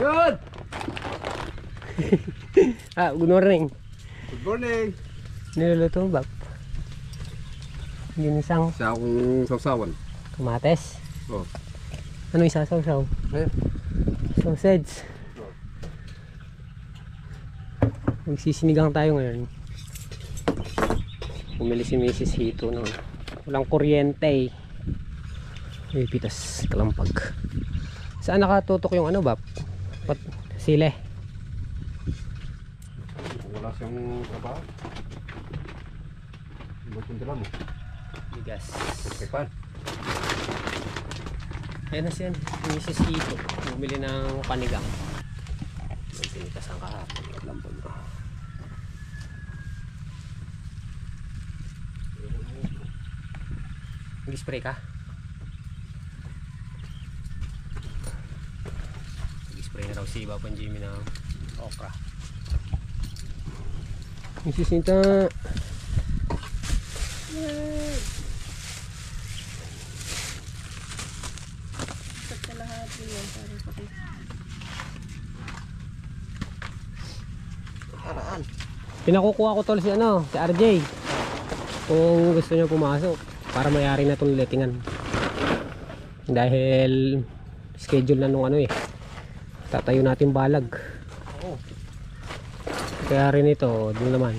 Good! Good morning. Good morning. Niluluto mo ba? Ginisang Sa akong sausawan. kamates. Oh. Ano yung sasaw-saw? Sausage. Magsisinigang tayo ngayon. Bumili si Mrs. Hito no. Walang kuryente. May pitas kalampag. Saan nakatutok yung ano ba? Sile. Wala siyang trabaho. Magpunta mo. Bigas. Okay pa. Ayan na siya. Mrs. Hito. Bumili ng panigang. Magpinitas ang kahapon. Kalampag. Nag-spray ka? Nag-spray na raw si Papa Jimmy ng okra. Nagsisinta. Sa lahat yun para pati. Araan. Pinakukuha ko tol si ano, si RJ. Kung gusto niya pumasok para mayari na itong lettingan. Dahil schedule na nung ano eh. Tatayo natin balag. Kaya rin ito, doon naman.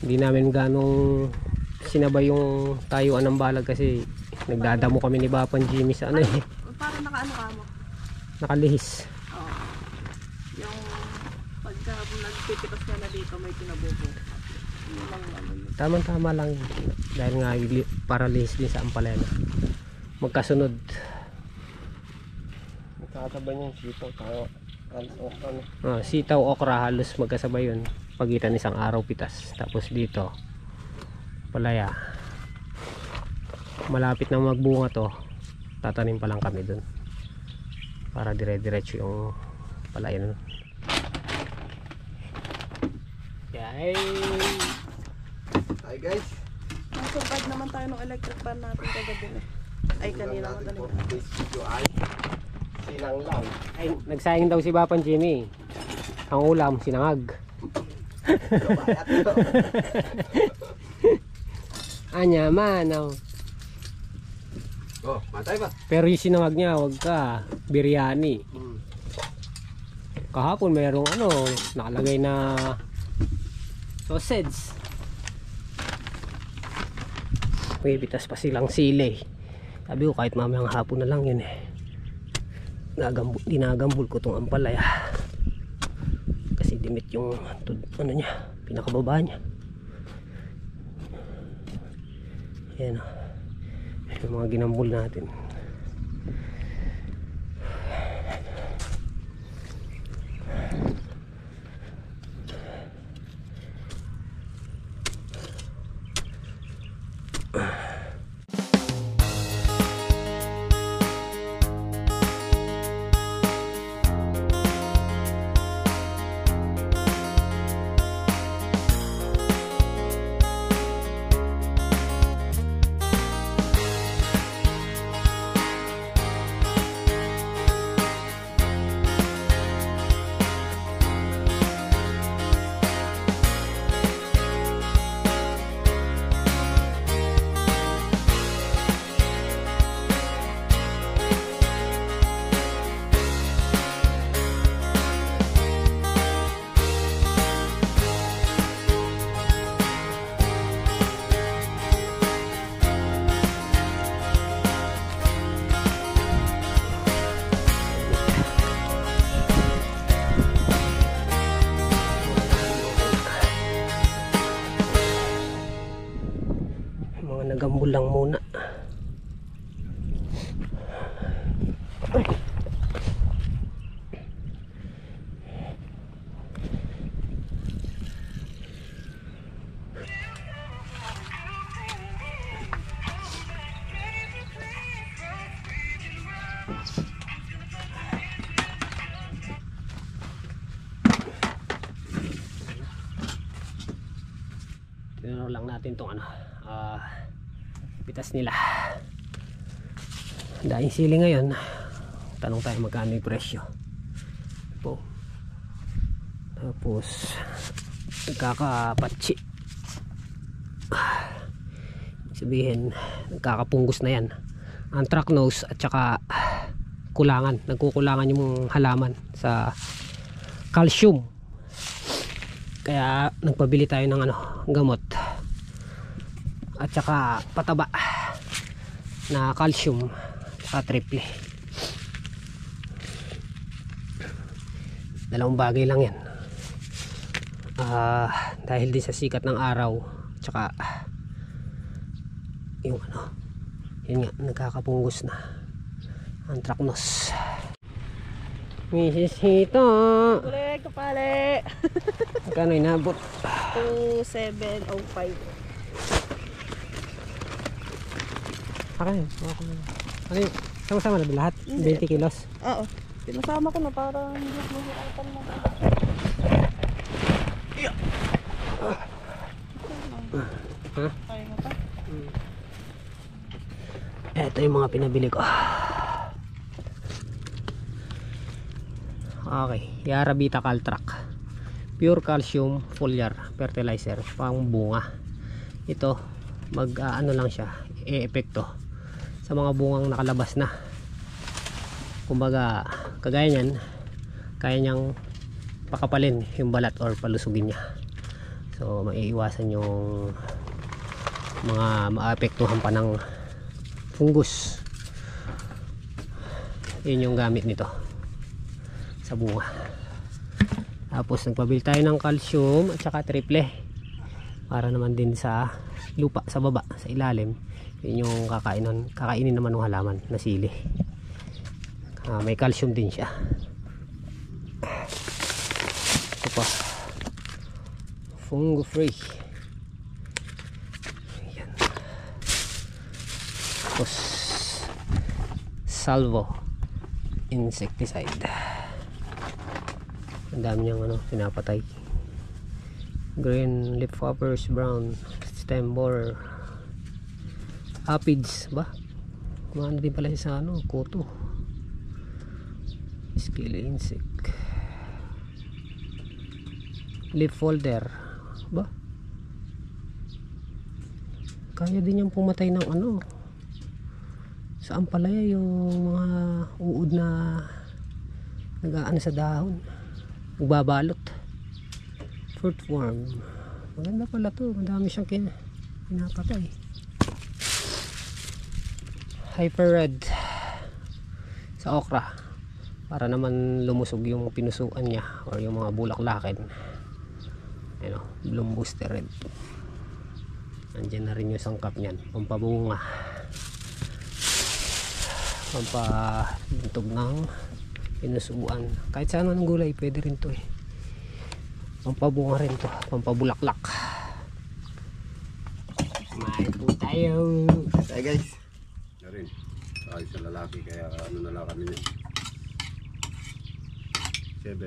Hindi namin ganong sinabay yung tayuan ng balag kasi nagdadamo kami ni Bapan Jimmy sa ano eh. Para nakaano ka mo? Nakalihis. Oo. Yung pagka nagpipitas ka na dito may pinabubo. Yun lang ano yun. Tama-tama lang yun. Dahil nga para lihis din sa ampalaya na. Magkasunod. Magkakasabay niyang sitaw tayo. Sitaw, okra halos magkasabay yun. Pagitan isang araw pitas. Tapos dito palaya. Malapit na magbunga to. Tatanim pa lang kami dun. Para dire-diretso yung palaya nun. Yay! Hi guys. Nasurvive naman tayo ng electric fan natin kagabi eh. Ay kanina mo talaga. This video ay silang lang. Ay, nagsayang daw si Bapan Jimmy. Ang ulam, sinangag. Anya man, oh. Oh, matay ba? Pero yung sinangag niya, wag ka. Biryani. Kahapon mayroong ano, nakalagay na sausage. May bitas pa silang sili. Sabi ko kahit mamayang hapon na lang yun eh. Dinagambul ko tong ampalaya. Kasi dimit yung ano niya, pinakababa niya. Ayan o. Yung mga ginambul natin. Nagambul lang muna. Tinuro lang natin itong ano, pitas nila. Daing sili ngayon, Tanong tayo magkano yung presyo po. Tapos nagkakapatsi, sabihin nagkakapunggos na yan. Anthracnose at saka kulangan, nagkukulangan yung halaman sa calcium, kaya nagpabili tayo ng gamot at saka pataba na calcium at triple. Dalawang bagay lang yan. Dahil din sa sikat ng araw tsaka yung yun nga, nagkakapunggos na anthracnose. Mrs. Hito, Ule, kapale. magkano inabot? 2705. Okay, ano yun? Sama-sama na ba lahat? Hindi. 20 kilos? Oo. Pinasama ko na para hindi mo hiratan mo. Ha? Kaya mo pa? Ito yung mga pinabili ko. Okay, Yara Vita Caltrac, pure calcium foliar fertilizer, pang bunga. Ito ano lang siya, e-epekto sa mga bungang nakalabas na. Kumbaga kagaya niyan, kaya niyang pakapalin yung balat or palusugin niya. So maiiwasan yung mga maapektuhan pa ng fungus. Yun yung gamit nito sa bunga. Tapos nagpabili tayo ng calcium at saka triple para naman din sa lupa sa baba, sa ilalim. Yun yung kakainin naman ng halaman na sili. May calcium din siya. Ito pa, fungo free. Ayan. Tapos salvo insecticide. Ang dami niyang pinapatay. Green leafhoppers, brown stem borer, aphids ba? Kumano din pala sa kuto. Scaly insect, leaf folder ba? Kaya din niyang pumatay ng sa ampalaya, yung mga uod na nag-aano sa dahon, nagbabalot. Fruit worm, maganda pala to, madami siyang pinapatay. Hyper red sa okra para naman lumusog yung pinusuan niya or yung mga bulaklakin. Bloom booster red, andyan na rin yung sangkap niyan, pampabunga, pampabintog ng pinusuan. Kahit saan ng gulay pwede rin to pampabunga rin to, pampabulaklak. Kumain po tayo. Hi guys. Na rin. Ay, sa lalaki kaya na lang kami niya. 7.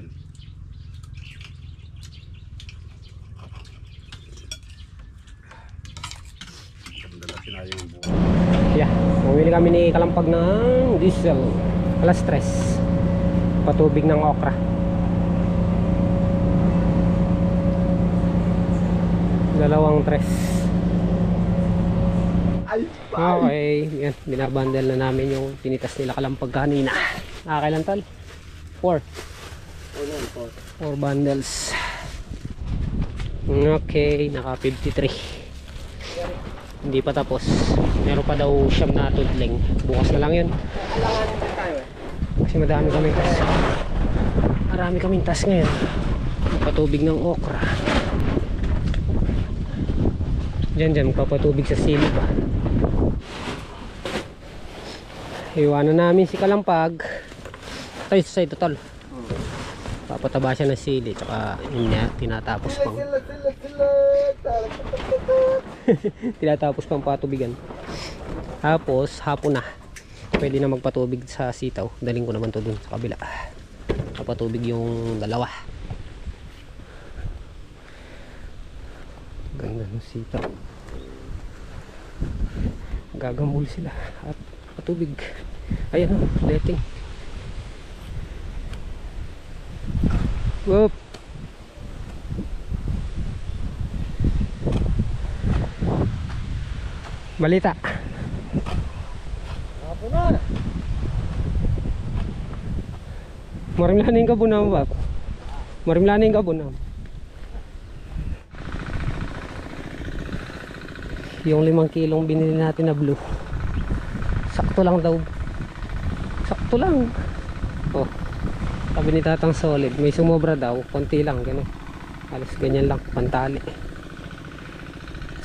Dala sinayang yung buwan. Yeah, bumili kami ni Kalampag ng diesel alas 3, patubig ng okra. Dalawang 3. Ay, Okay, yan, binabundle na namin yung tinitas nila Kalampag kanina. Kailan tal? 4 bundles. Okay, naka 53. Hindi pa tapos, meron pa daw siyam na tudling, bukas na lang yun. kailangan din tayo Kasi marami kaming tas ngayon. Patubig ng okra. Diyan magpapatubig sa sili pa. Iwanan namin si Kalampag. Tayo sa side totol. Papataba siya ng sili, tsaka yun niya, tinatapos pang tinatapos pang patubigan. Tapos hapon na pwede na magpatubig sa sitaw. Daling ko naman to dun sa kabila, papatubig yung dalawa. Ganda ng sitaw, gagambul sila at patubig. Ayan letting Whoop. Balita. Marimlaning ka bunam, Bab. Marimlaning ka bunam. Yung 5 kilong binili natin na blue, sakto lang daw. Sakto lang. Oh, sabi ni Tatang Solid, may sumobra daw, konti lang, gano'n. Alas ganyan lang, pantali.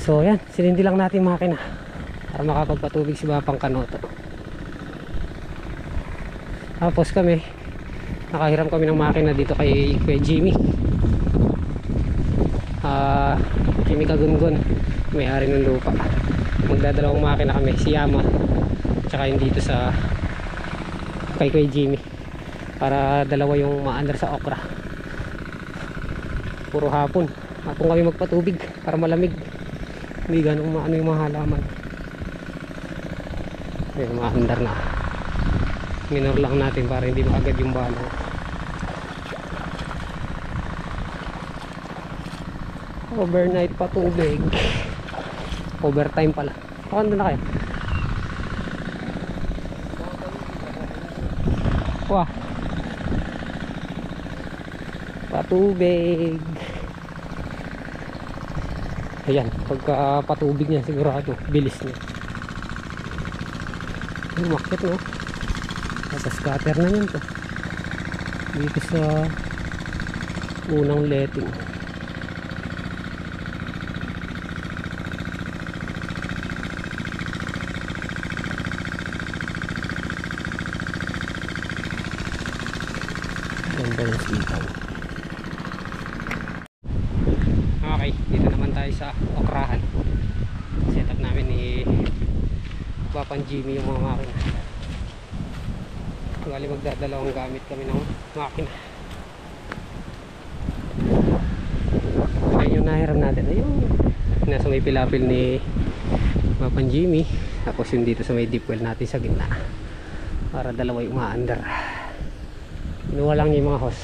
So yan, sinindi lang natin makina para makapagpatubig si Bapang Kanoto. Tapos kami, nakahiram kami ng makina dito kay Jimmy. Jimmy Kagungon, may-ari ng lupa. Magdadalawang makina kami, si Yama, tsaka yung dito sa kay Jimmy, para dalawa yung maandar sa okra. Puro hapon kami magpatubig para malamig, hindi ganong maano yung mga halaman. Ayun, maandar na. Minor lang natin para hindi maagad yung balo. Overnight pa tubig, overtime pala. Pakanda na kayo. Wah, patubig. Ayan, pagka patubig niya sigurado bilis niya. Umakit, no? Sa scatter na yan to dito sa unang letting. Ganda ng sitaw. Okay, dito naman tayo sa okrahan. Setup namin ni Papan Jimmy yung mga makina. Bali magdadalawang gamit kami ng makina. Ayan yung nahiram natin. Ayun, nasa may pilapil ni Papan Jimmy. Tapos yung dito sa may deep well natin sa gitna, para dalawa yung maandar. Inuwa lang yung mga hose,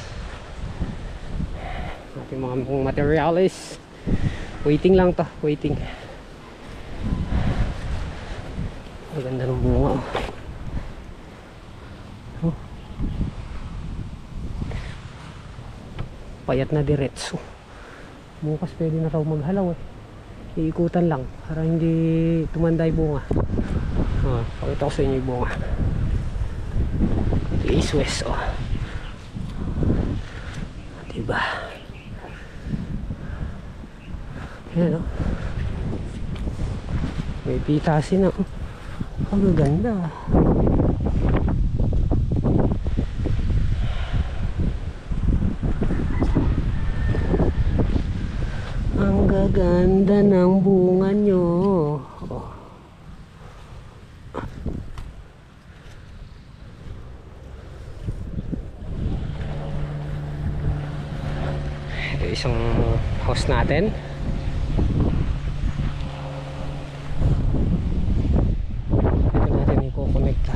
ating mga materials. Waiting lang to, waiting. Maganda ng bunga. Oh. Payat na diretso. Bukas pwede na raw maghalaw eh. Iikutan lang para hindi tumanday bunga. Pakita ko sa inyo yung bunga. East west, oh. Diba? Ayan, oh. May pitasin na, oh. Ang ganda. Ang gaganda ng bunga nyo. Oh. Ito isang host natin. Ito natin i-connect.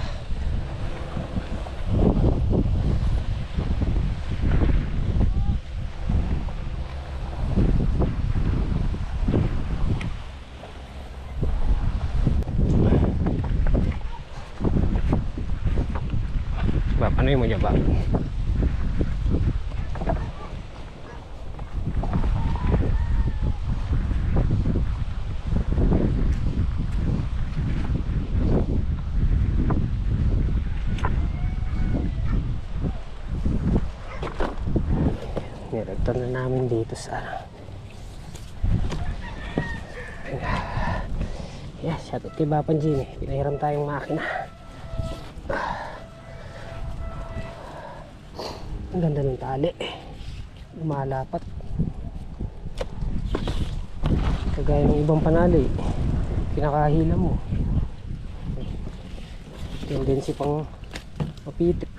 Ano yung mo dyan ba? Nirektor na namin dito sa shoutout kay Papan Jimmy. Pinahiram tayong makina. Ang ganda ng tali, lumalapat kagaya ng ibang panali. Pinakahila mo, tendency pang mapitik.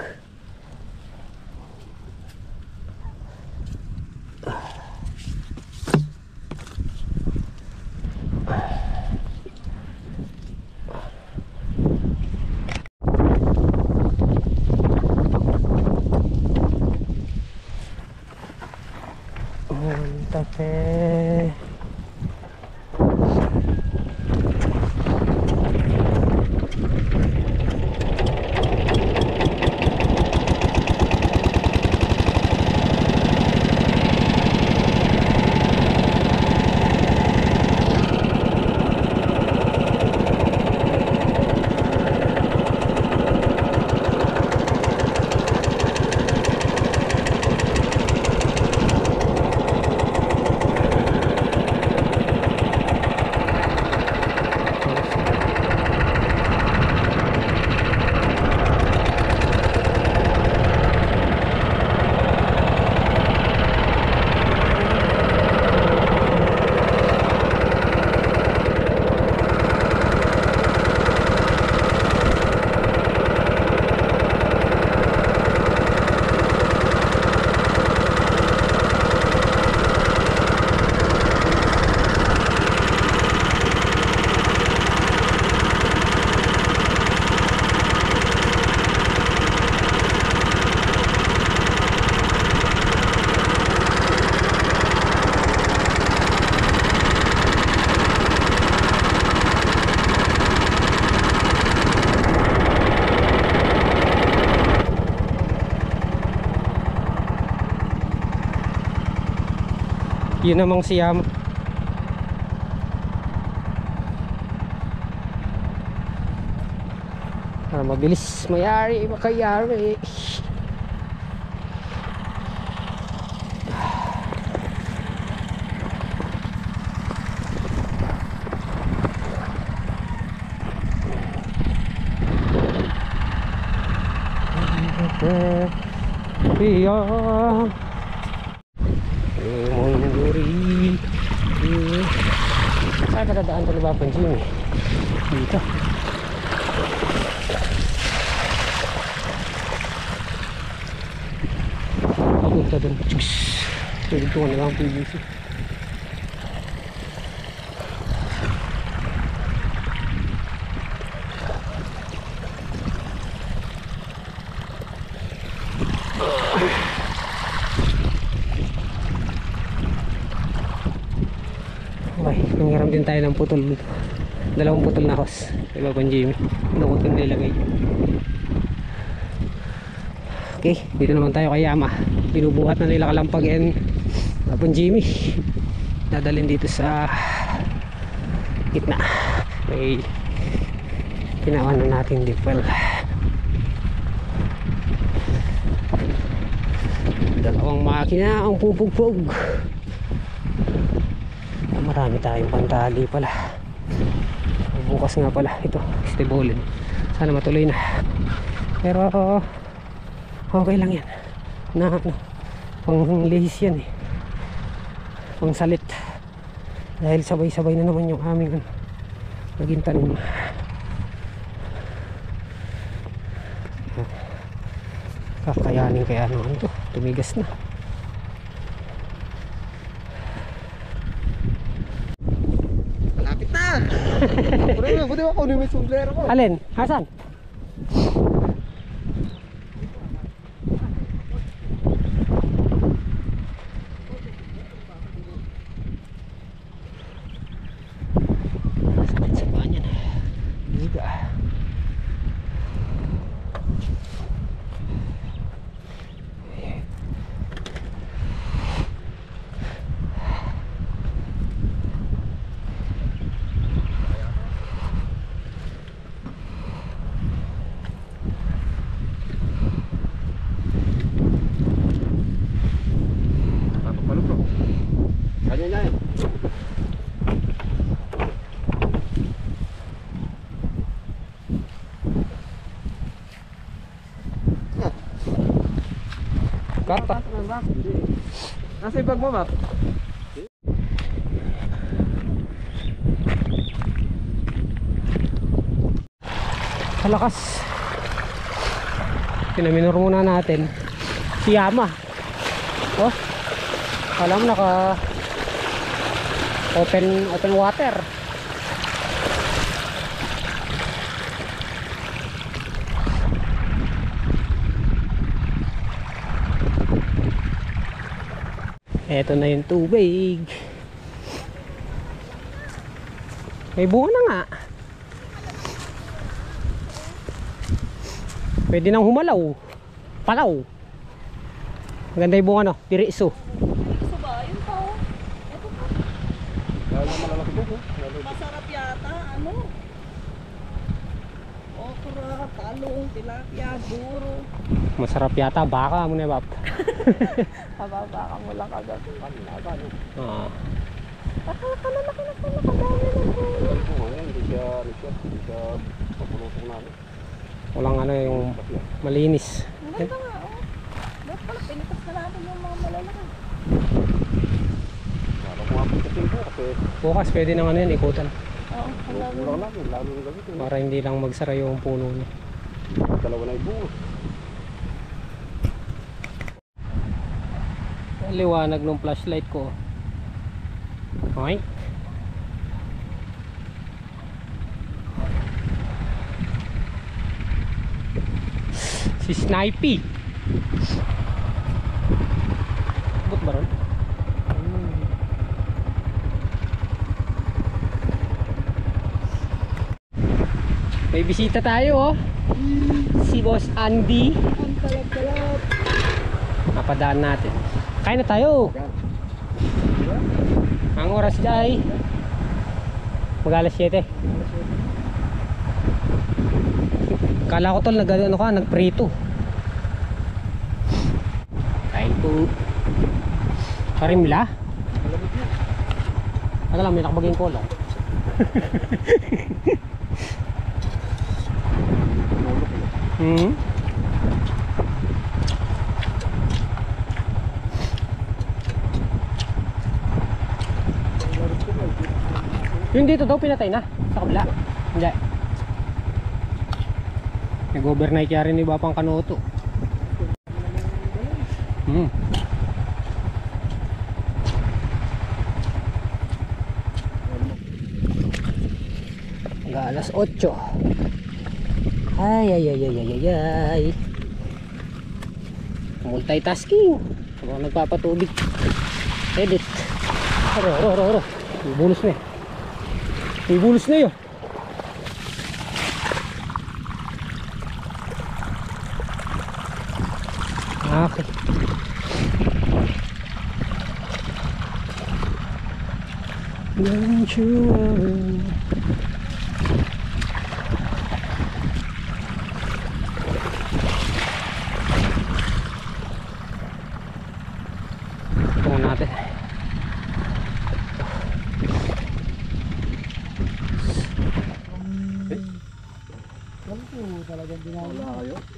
Yun namang siyam. Para mabilis mayari, makayari. Iya. Munduri. Saan ka dadaan sa Lubapan, Jimmy? Dito. Papunta dun. Tulad ko na lang ang PVC. Okay, nanghiram din tayo ng putol dito. Dalawang putol na hose. Diba Pan Jimmy? Ano ko nilagay? Okay, dito naman tayo kay Yama. Binubuhat na nila Kalampag and Pan Jimmy. Dadalhin dito sa gitna. Okay, ginawa na natin deep well. Dalawang makina ang pupugpog. Marami tayong pantali pala. Bukas nga pala ito, stable. Sana matuloy na. Pero okay lang yan. Na ano, pang lihis yan eh. Pang salit. Dahil sabay-sabay na naman yung aming naging tanim. Kakayanin kaya naman ito. Tumigas na. Malapit na! Buti ako na may sombrero ko. Alin? Hasan? Sakit sa paa niyan. Liga. Karta. Nasa ibag mo, map? Kalakas. Pinaminor muna natin si Yama. Oh, alam naka open water. Eto na yung tubig. May bunga na nga. Pwede nang humalaw. Palaw. Maganda yung bunga no. Piriso. Gusto ba? Yun pa oh. Ito pa. Masarap yata. Ano? Okra, talong, tilapia, buro. Masarap yata. Baka mo na bap. Kababaka mo lang agad. Ah. Nakalalaki na pala. Kadami na po. Hindi siya papulutong namin. Walang ano yung malinis. Maganda nga oh. Ba't pala pinitas na natin yung mga malalaki. Lalo ko nga po kasi Bukas pwede nang ano yan ikutan. Oo, ang dami. kulang namin, lalo yung gabi. Para hindi lang magsara yung puno niya. Dalawa na ibuo. Liwanag ng flashlight ko. Okay. Si Snipey. But ba ron? May bisita tayo oh. Si Boss Andy. Ang kalap-kalap. Napadaan natin. Kain na tayo. Ang oras ay mag-alas 7. Kala ko tol ano ka, nagprito. Kain po. Karimla? Taga lang, may nakabaging cola. Yung dito daw pinatay na sa kabila. Hindi. Nag-overnight kaya rin iba pang kanoto. Alas 8. Ay. Multitasking. Habang nagpapatubig. Edit. Aro. Ibulos na eh. Ibulos na yun. Okay. Don't you worry. Ito natin.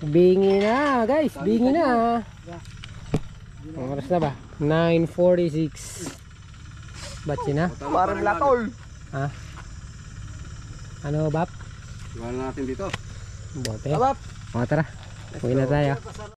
Bingi na guys, bingi na. Ang oras na ba? 9:46. Batsi na? Parang lakol. Ha? Ano bab? Iwan natin dito. Bote. Abap. O tara, uwi na tayo.